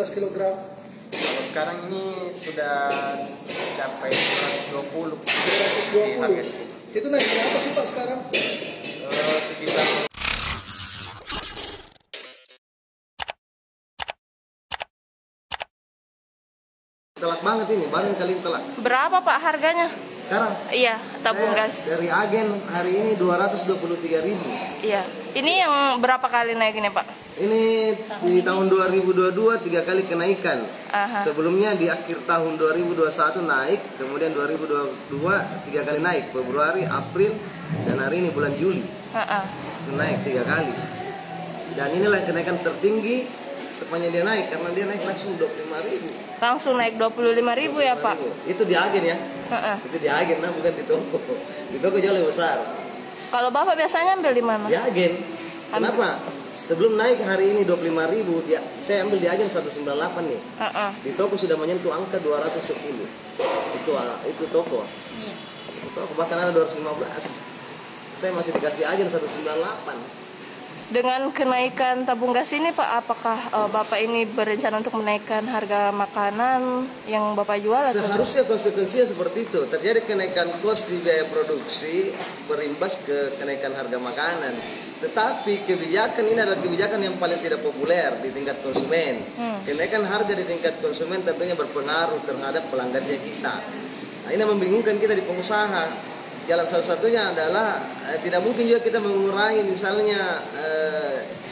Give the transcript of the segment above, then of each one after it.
17 kilogram. Kalau sekarang ini sudah capai 120. 220. Itu naik berapa sih Pak sekarang? Sekitar telak banget ini, baru kali ini telak. Berapa Pak harganya? Sekarang? Iya, tabung gas. Dari agen hari ini 223.000. Iya. Ini yang berapa kali naik ini Pak? Ini di tahun 2022 3 kali kenaikan. Aha. Sebelumnya di akhir tahun 2021 naik, kemudian 2022 3 kali naik, Februari, April, dan hari ini bulan Juli. Naik 3 kali. Dan inilah kenaikan tertinggi sepanjang dia naik, karena dia naik langsung 25.000. Langsung naik 25.000 ya Pak? Itu di agen ya. Itu di agen, nah bukan di toko. Di toko jauh lebih besar. Kalau Bapak biasanya ambil di mana? Di agen. Kenapa? Sebelum naik hari ini 25.000, saya ambil di agen 198 nih. Di toko sudah menyentuh angka 210. Itu toko. Itu toko bahkan ada 215. Saya masih dikasih agen 198. Dengan kenaikan tabung gas ini Pak, apakah Bapak ini berencana untuk menaikkan harga makanan yang Bapak jual? Seharusnya konsekuensinya seperti itu. Terjadi kenaikan kos di biaya produksi berimbas ke kenaikan harga makanan. Tetapi kebijakan ini adalah kebijakan yang paling tidak populer di tingkat konsumen. Kenaikan harga di tingkat konsumen tentunya berpengaruh terhadap pelanggannya kita. Nah, ini membingungkan kita di pengusaha. Jalan salah satunya adalah tidak mungkin juga kita mengurangi misalnya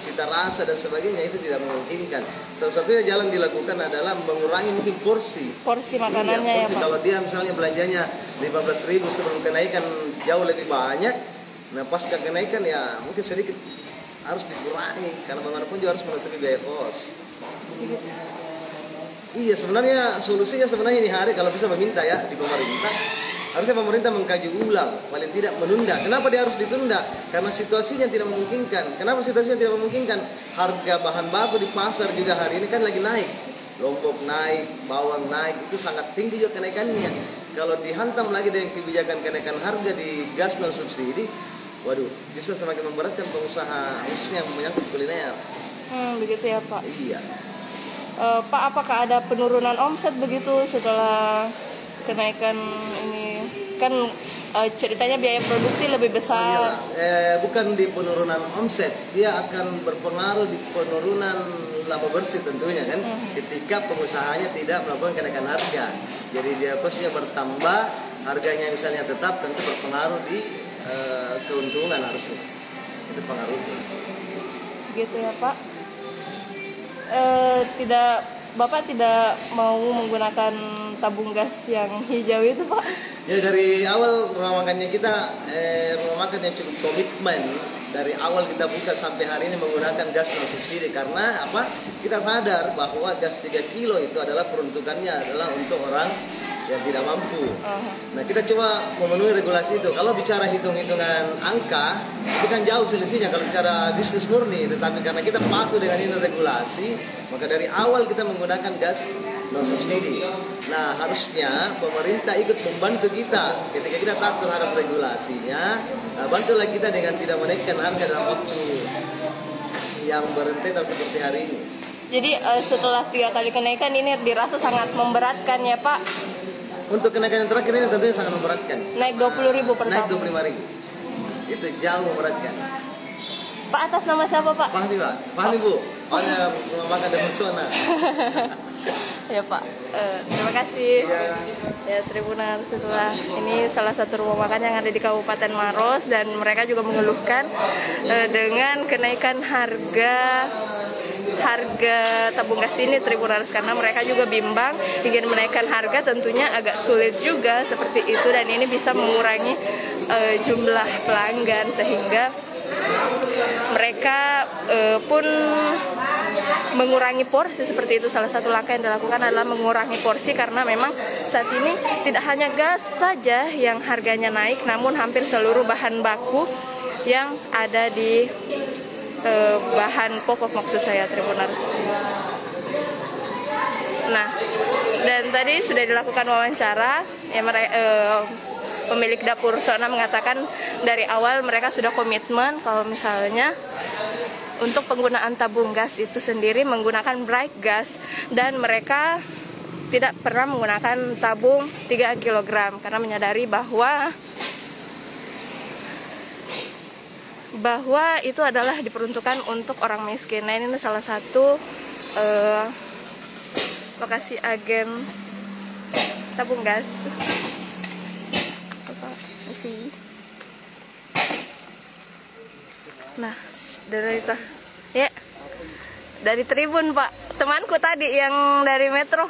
cita rasa dan sebagainya, itu tidak memungkinkan. Salah satunya jalan dilakukan adalah mengurangi mungkin porsi makanannya. Porsi. Ya, kalau dia misalnya belanjanya 15.000 sebelum kenaikan jauh lebih banyak, nah pasca kenaikan ya mungkin sedikit harus dikurangi, karena bagaimanapun juga harus menutupi biaya kos. Iya, sebenarnya solusinya sebenarnya ini hari kalau bisa meminta ya di pemerintah. Harusnya pemerintah mengkaji ulang, paling tidak menunda. Kenapa dia harus ditunda? Karena situasinya tidak memungkinkan. Kenapa situasinya tidak memungkinkan? Harga bahan baku di pasar juga hari ini kan lagi naik. Lombok naik, bawang naik, itu sangat tinggi juga kenaikannya. Kalau dihantam lagi dengan kebijakan kenaikan harga di gas non subsidi, waduh, bisa semakin memberatkan pengusaha khususnya yang menyangkut kuliner. Begitu ya Pak? Iya. Pak, apakah ada penurunan omset begitu setelah kenaikan ini? Kan ceritanya biaya produksi lebih besar. Bukan di penurunan omset, dia akan berpengaruh di penurunan laba bersih tentunya kan. Ketika pengusahanya tidak melakukan kenaikan harga, jadi dia kosnya bertambah, harganya misalnya tetap, tentu berpengaruh di keuntungan harusnya. Itu pengaruhnya. Gitu ya Pak. Bapak tidak mau menggunakan tabung gas yang hijau itu Pak? Ya, dari awal rumah makannya kita, rumah makan yang cukup komitmen. Dari awal kita buka sampai hari ini menggunakan gas non subsidi. Karena apa? Kita sadar bahwa gas 3 kilo itu adalah peruntukannya adalah untuk orang yang tidak mampu. Nah, kita coba memenuhi regulasi itu. Kalau bicara hitung-hitungan angka, itu kan jauh selisihnya kalau bicara bisnis murni. Tetapi karena kita patuh dengan ini regulasi, maka dari awal kita menggunakan gas non subsidi. Nah, harusnya pemerintah ikut membantu kita ketika kita taat terhadap regulasinya. Nah, bantulah kita dengan tidak menaikkan harga dalam waktu yang berentetan seperti hari ini. Jadi setelah 3 kali kenaikan ini dirasa sangat memberatkan ya Pak? Untuk kenaikan yang terakhir ini tentunya sangat memberatkan. Naik 20.000 per Naik tabung. 25.000. Itu jauh memberatkan. Pak, atas nama siapa Pak? Fahmi Pak. Fahmi Bu. Pada rumah makan dan Sona. Ya Pak. Terima kasih. Ya Tribuners, setelah ini salah satu rumah makan yang ada di Kabupaten Maros, dan mereka juga mengeluhkan dengan kenaikan harga tabung gas ini Tribuners, karena mereka juga bimbang ingin menaikkan harga, tentunya agak sulit juga seperti itu, dan ini bisa mengurangi jumlah pelanggan sehingga mereka pun mengurangi porsi seperti itu. Salah satu langkah yang dilakukan adalah mengurangi porsi, karena memang saat ini tidak hanya gas saja yang harganya naik, namun hampir seluruh bahan baku yang ada di bahan pokok maksud saya Tribuners. Nah, dan tadi sudah dilakukan wawancara ya, pemilik dapur Sona mengatakan dari awal mereka sudah komitmen kalau misalnya untuk penggunaan tabung gas itu sendiri menggunakan bright gas, dan mereka tidak pernah menggunakan tabung 3 kg karena menyadari bahwa itu adalah diperuntukkan untuk orang miskin. Nah, ini salah satu lokasi agen tabung gas. Nah, dari tribun Pak, temanku tadi yang dari Metro,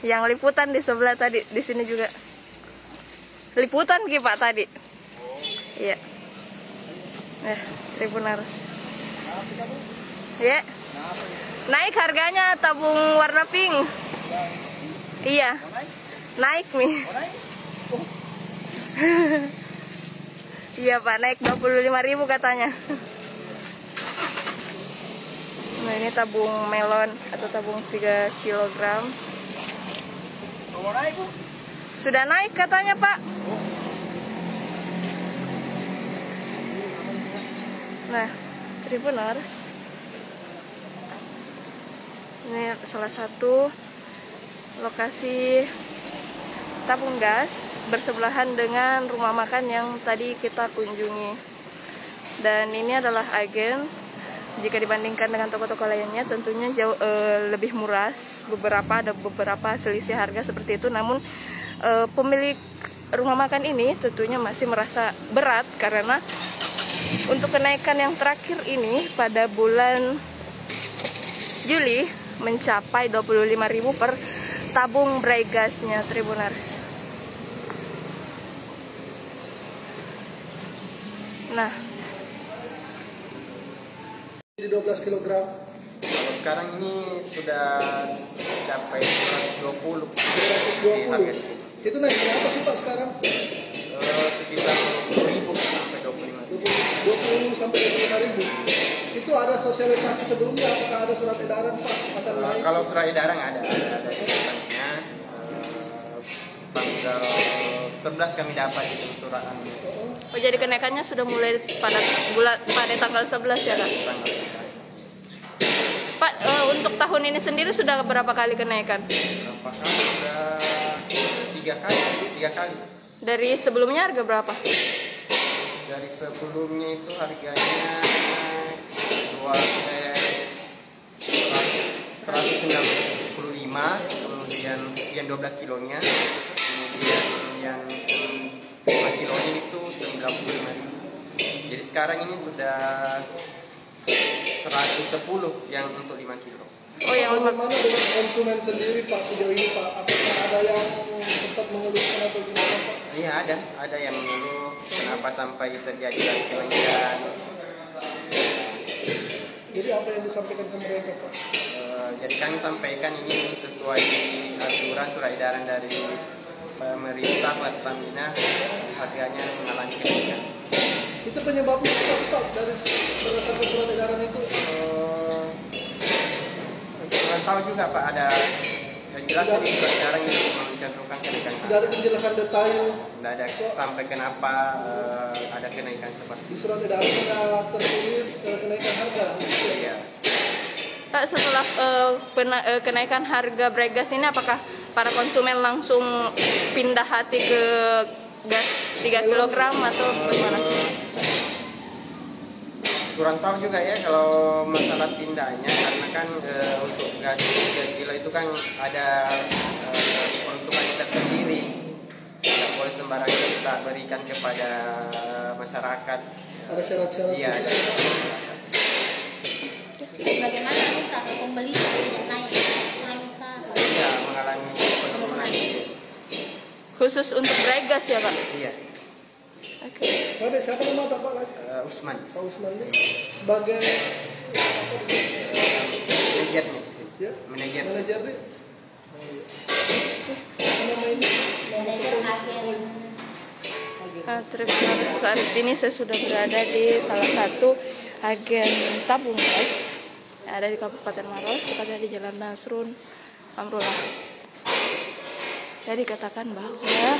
yang liputan di sebelah tadi, di sini juga liputan Pak tadi. Iya. Tribuners. Ya. Naik harganya tabung warna pink. Iya. Naik nih. Iya Pak, naik 25.000 katanya. Nah, ini tabung melon atau tabung 3 kg. Sudah naik katanya Pak. Nah, Tribuners, ini salah satu lokasi tabung gas bersebelahan dengan rumah makan yang tadi kita kunjungi. Dan ini adalah agen, jika dibandingkan dengan toko-toko lainnya tentunya jauh lebih murah. Ada beberapa selisih harga seperti itu, namun pemilik rumah makan ini tentunya masih merasa berat karena untuk kenaikan yang terakhir ini pada bulan Juli mencapai 25.000 per tabung bright gasnya, Tribuners. Nah, di 12 kg. Kalau sekarang ini sudah capai 120. 120. Itu naik berapa sih Pak sekarang? Sekitar 20.000 sampai 25.000. 20 sampai 25.000. Itu ada sosialisasi sebelumnya, apakah ada surat edaran Pak? Kalau surat edaran ada edarannya. Tanggal 11 kami dapat itu surat. Oh, jadi kenaikannya sudah mulai pada tanggal 11 ya Kak? Tanggal 11. Pak, untuk tahun ini sendiri sudah berapa kali kenaikan? Berapa kali? Sudah 3 kali. Dari sebelumnya harga berapa? Dari sebelumnya itu harganya 195, kemudian yang 12 kilonya, kemudian yang 5 kilonya itu 95.000. Jadi sekarang ini sudah 110 yang untuk 5 kilo. Oh, yang bagaimana dengan konsumen sendiri Pak sejauh ini Pak? Apakah ada yang sempat mengeluhkan atau gimana Pak? Iya, ada yang mengeluh kenapa sampai terjadi kenaikan. Jadi apa yang disampaikan ke mereka Pak? Jadi kami sampaikan ini sesuai aturan surat edaran dari pemerintah Pertamina, harganya mengalami kenaikan. Itu penyebabnya apa sih Pak dari berdasarkan surat edaran itu? Kurang tahu juga Pak, ada yang jelas di surat edaran itu mencantumkan kenaikan. Tidak ada penjelasan detail. Tidak ada sampai kenapa ada kenaikan seperti Di surat edaran tidak tertulis kenaikan harga. Iya. Pak, setelah kenaikan harga bright gas ini, apakah para konsumen langsung pindah hati ke gas 3 kg atau bagaimana? Kurang tahu juga ya kalau masalah pindahnya, karena kan untuk gas 3 kilo itu kan ada peruntukannya tersendiri. Tidak boleh sembarangan kita berikan kepada masyarakat. Ada syarat-syarat Iya. Bagaimana kita atau pembeli tidak naik kurang utara? Iya, mengalami penurunan. Khusus untuk bright gas ya Pak? Iya. Oke. Ada siapa nama Pak lagi? Usman. Pak Usman ini sebagai Manajernya di sini. ya, Manajer. manajer nih. Apa nama ini? Manajer agen. Tribuners, saat ini saya sudah berada di salah satu agen tabung gas yang ada di Kabupaten Maros, tepatnya di Jalan Nasrun Amrullah. Jadi katakan bahwa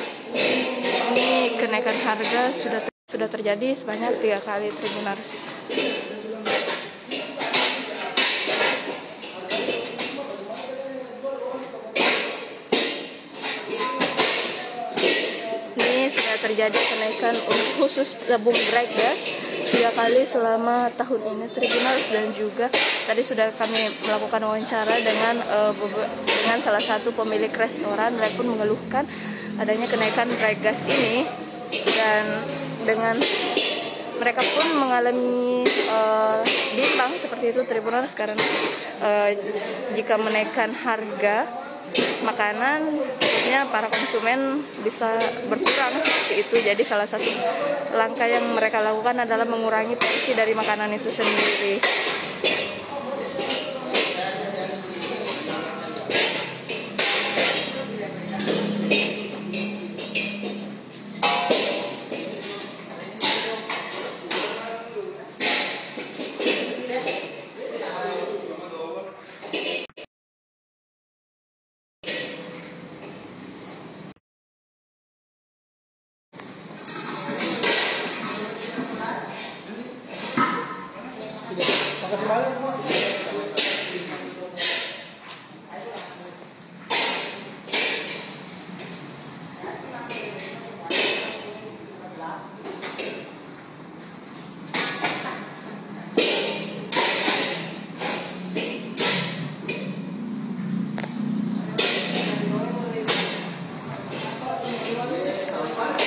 ini kenaikan harga sudah terjadi sebanyak 3 kali, Tribuners. terjadi kenaikan khusus tabung dry gas 3 kali selama tahun ini Tribuners, dan juga tadi sudah kami melakukan wawancara dengan salah satu pemilik restoran. Mereka pun mengeluhkan adanya kenaikan dry gas ini, dan dengan mereka pun mengalami bimbang seperti itu Tribuners, karena jika menaikkan harga makanan, tentunya para konsumen bisa berkurang seperti itu. Jadi salah satu langkah yang mereka lakukan adalah mengurangi porsi dari makanan itu sendiri.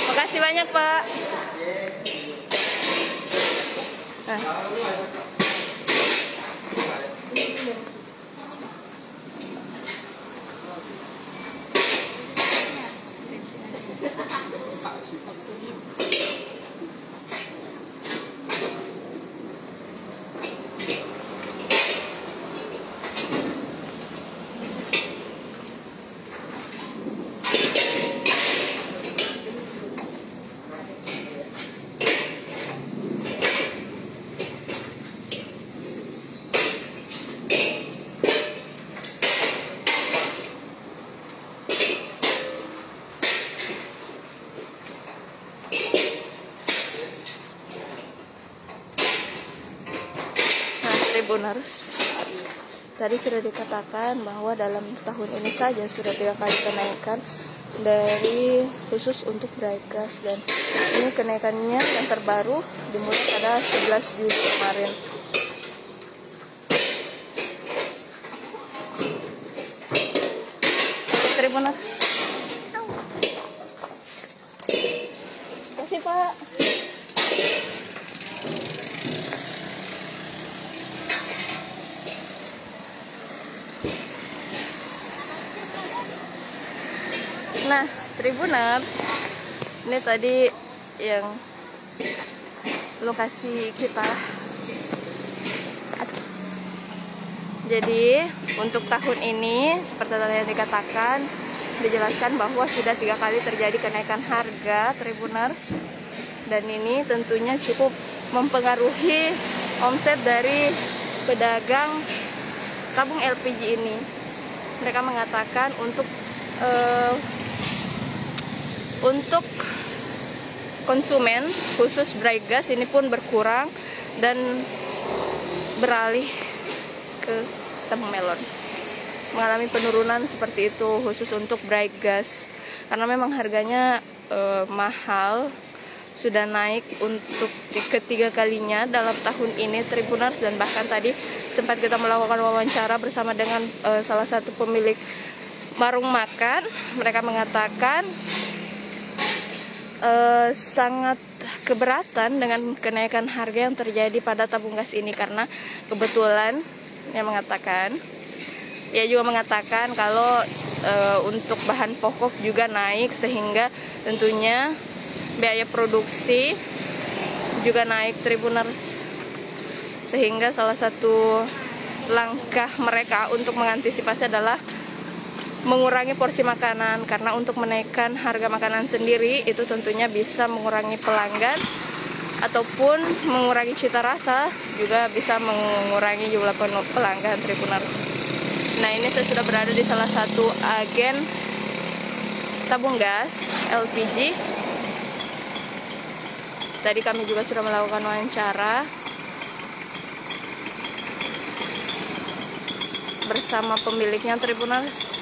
Makasih banyak, Pak. Makasih banyak, Pak. Nah. Tribuners, tadi sudah dikatakan bahwa dalam tahun ini saja sudah 3 kali kenaikan dari khusus untuk dry gas, dan ini kenaikannya yang terbaru dimulai pada 11 Juli kemarin. Tribuners, terima kasih, Pak. Nah, Tribuners, ini tadi yang lokasi kita. Jadi untuk tahun ini seperti tadi yang dikatakan, dijelaskan bahwa sudah 3 kali terjadi kenaikan harga Tribuners, dan ini tentunya cukup mempengaruhi omset dari pedagang tabung LPG ini. Mereka mengatakan untuk konsumen khusus dry gas ini pun berkurang dan beralih ke tabung melon, mengalami penurunan seperti itu khusus untuk dry gas, karena memang harganya mahal, sudah naik untuk ketiga kalinya dalam tahun ini Tribuners. Dan bahkan tadi sempat kita melakukan wawancara bersama dengan salah satu pemilik warung makan. Mereka mengatakan sangat keberatan dengan kenaikan harga yang terjadi pada tabung gas ini, karena kebetulan ia juga mengatakan kalau untuk bahan pokok juga naik, sehingga tentunya biaya produksi juga naik Tribuners, sehingga salah satu langkah mereka untuk mengantisipasi adalah mengurangi porsi makanan, karena untuk menaikkan harga makanan sendiri itu tentunya bisa mengurangi pelanggan ataupun mengurangi cita rasa, juga bisa mengurangi jumlah pelanggan Tribuners. Nah, ini saya sudah berada di salah satu agen tabung gas LPG. Tadi kami juga sudah melakukan wawancara bersama pemiliknya Tribuners.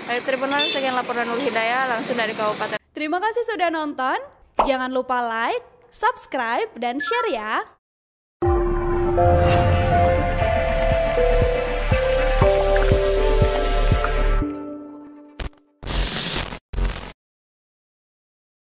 Tribuners, sekian laporan Nurul Hidayah langsung dari Kabupaten. Terima kasih sudah nonton. Jangan lupa like, subscribe, dan share ya.